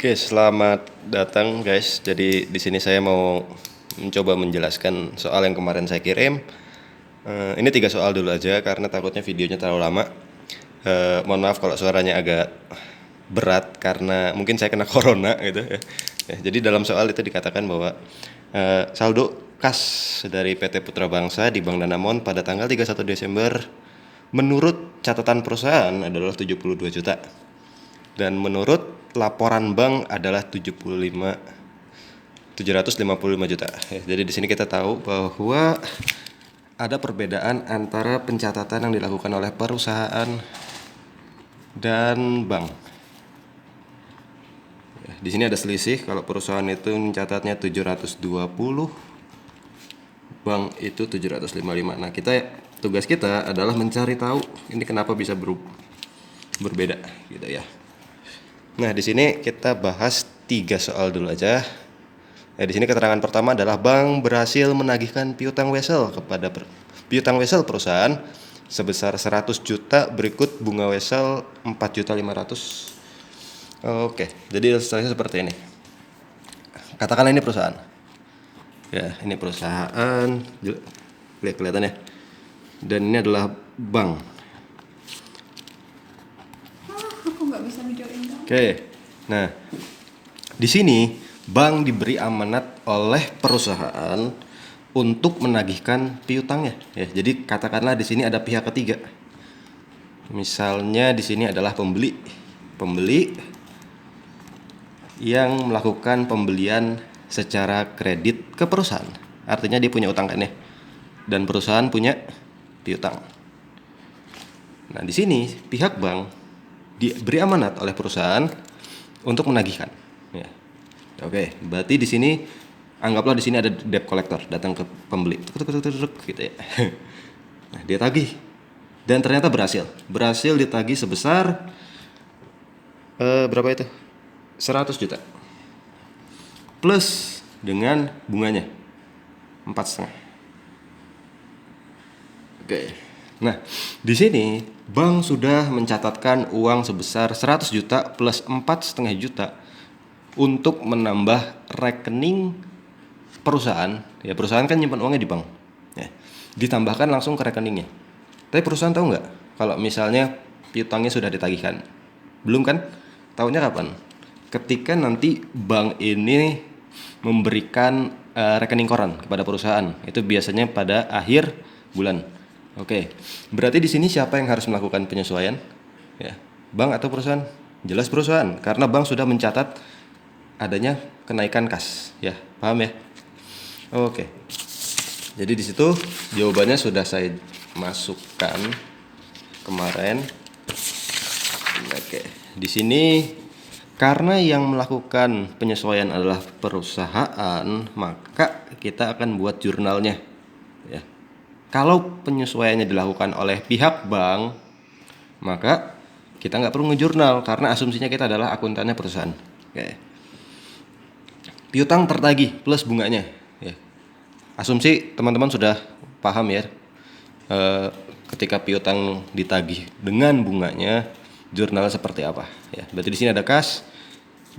Oke, selamat datang guys. Jadi di sini saya mau mencoba menjelaskan soal yang kemarin saya kirim. Ini 3 soal dulu aja karena takutnya videonya terlalu lama. Mohon maaf kalau suaranya agak berat karena mungkin saya kena corona gitu ya. Jadi dalam soal itu dikatakan bahwa saldo kas dari PT Putra Bangsa di Bank Danamon pada tanggal 31 Desember menurut catatan perusahaan adalah 72 juta. Dan menurut laporan bank adalah 755 juta. Jadi di sini kita tahu bahwa ada perbedaan antara pencatatan yang dilakukan oleh perusahaan dan bank. Di sini ada selisih, kalau perusahaan itu mencatatnya 720, bank itu 755. Nah, tugas kita adalah mencari tahu ini kenapa bisa berbeda gitu ya. Nah, di sini kita bahas 3 soal dulu aja. Di sini keterangan pertama adalah bank berhasil menagihkan piutang wesel perusahaan sebesar 100 juta berikut bunga wesel 4.500.000. Oke, jadi ilustrasinya seperti ini. Katakanlah ini perusahaan. Ya, ini perusahaan, lihat kelihatan ya. Dan ini adalah bank. Aku nggak bisa videoin dong. Oke, nah di sini bank diberi amanat oleh perusahaan untuk menagihkan piutangnya. Ya, jadi katakanlah di sini ada pihak ketiga. Misalnya di sini adalah pembeli yang melakukan pembelian secara kredit ke perusahaan. Artinya dia punya utang kan ya, dan perusahaan punya piutang. Nah di sini pihak bank diberi amanat oleh perusahaan untuk menagihkan. Ya. Oke, berarti di sini anggaplah di sini ada debt collector datang ke pembeli, gitu ya. Nah, dia tagih dan ternyata berhasil ditagih sebesar berapa itu? 100 juta plus dengan bunganya 4,5. Oke. Nah, di sini bank sudah mencatatkan uang sebesar 100 juta plus 4,5 juta untuk menambah rekening perusahaan. Ya, perusahaan kan nyimpan uangnya di bank. Ya, ditambahkan langsung ke rekeningnya. Tapi perusahaan tahu nggak kalau misalnya piutangnya sudah ditagihkan? Belum kan? Tahunya kapan? Ketika nanti bank ini memberikan rekening koran kepada perusahaan. Itu biasanya pada akhir bulan. Oke, berarti di sini siapa yang harus melakukan penyesuaian? Ya, bank atau perusahaan? Jelas perusahaan, karena bank sudah mencatat adanya kenaikan kas. Ya, paham ya? Oke, jadi di situ jawabannya sudah saya masukkan kemarin. Oke, di sini karena yang melakukan penyesuaian adalah perusahaan, maka kita akan buat jurnalnya. Ya. Kalau penyesuaiannya dilakukan oleh pihak bank, maka kita nggak perlu ngejurnal karena asumsinya kita adalah akuntannya perusahaan. Oke. Piutang tertagih plus bunganya. Ya. Asumsi teman-teman sudah paham ya. Ketika piutang ditagih dengan bunganya, jurnalnya seperti apa? Ya. Berarti di sini ada kas,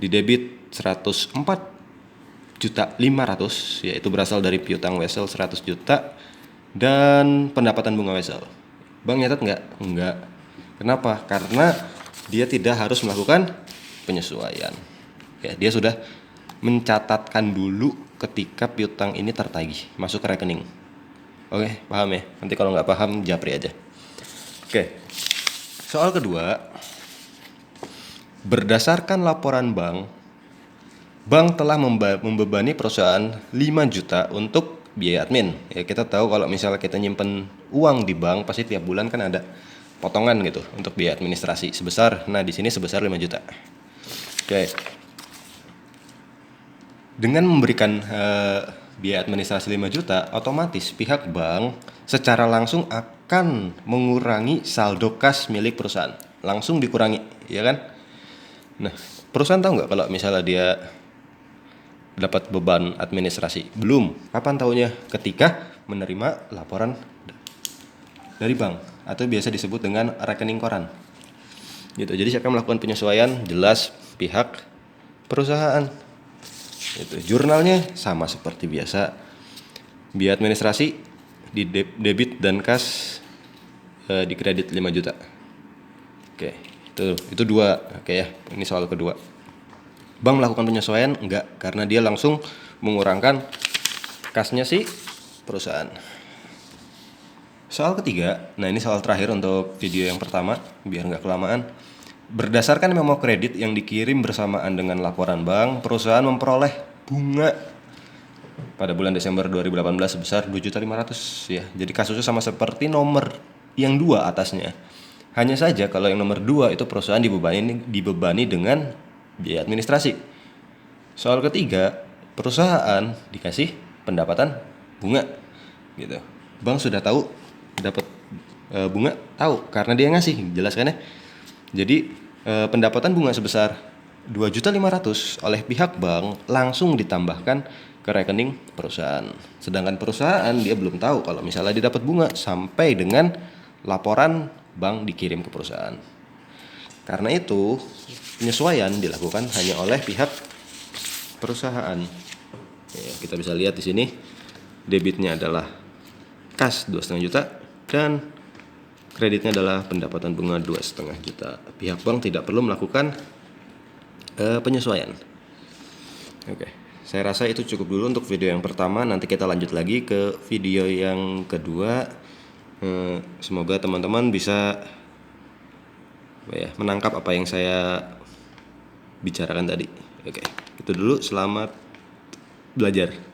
di debit 104.500.000, yaitu berasal dari piutang wesel 100 juta. Dan pendapatan bunga wesel. Bank nyatat nggak? Enggak. Kenapa? Karena dia tidak harus melakukan penyesuaian. Ya, dia sudah mencatatkan dulu ketika piutang ini tertagih, masuk ke rekening. Oke, paham ya? Nanti kalau nggak paham, japri aja. Oke. Soal kedua, berdasarkan laporan bank telah membebani perusahaan 5 juta untuk biaya admin. Ya, kita tahu kalau misalnya kita nyimpen uang di bank pasti tiap bulan kan ada potongan gitu untuk biaya administrasi sebesar. Nah, di sini sebesar 5 juta. Oke. Dengan memberikan biaya administrasi 5 juta, otomatis pihak bank secara langsung akan mengurangi saldo kas milik perusahaan. Langsung dikurangi, ya kan? Nah, perusahaan tahu nggak kalau misalnya dia dapat beban administrasi? Belum. Kapan tahunya? Ketika menerima laporan dari bank atau biasa disebut dengan rekening koran. Gitu. Jadi siapa yang melakukan penyesuaian? Jelas pihak perusahaan. Itu jurnalnya sama seperti biasa. Biaya administrasi di debit dan kas di kredit 5 juta. Oke, itu dua. Oke ya, ini soal kedua. Bank melakukan penyesuaian enggak, karena dia langsung mengurangkan kasnya si perusahaan. Soal ketiga, nah ini soal terakhir untuk video yang pertama, biar nggak kelamaan. Berdasarkan memo kredit yang dikirim bersamaan dengan laporan bank, perusahaan memperoleh bunga pada bulan Desember 2018 sebesar 2.500.000 ya. Jadi kasusnya sama seperti nomor yang 2 atasnya. Hanya saja kalau yang nomor 2 itu perusahaan dibebani dengan biaya administrasi. Soal ketiga, perusahaan dikasih pendapatan bunga gitu. Bank sudah tahu dapat bunga, tahu karena dia ngasih, jelas kan ya. Jadi pendapatan bunga sebesar 2.500.000 oleh pihak bank langsung ditambahkan ke rekening perusahaan. Sedangkan perusahaan dia belum tahu kalau misalnya dia dapat bunga sampai dengan laporan bank dikirim ke perusahaan. Karena itu penyesuaian dilakukan hanya oleh pihak perusahaan. Ya, kita bisa lihat di sini debitnya adalah kas 2,5 juta dan kreditnya adalah pendapatan bunga 2,5 juta. Pihak bank tidak perlu melakukan penyesuaian. Oke, saya rasa itu cukup dulu untuk video yang pertama. Nanti kita lanjut lagi ke video yang kedua. Semoga teman-teman bisa menangkap apa yang saya bicarakan tadi. Oke, itu dulu. Selamat belajar.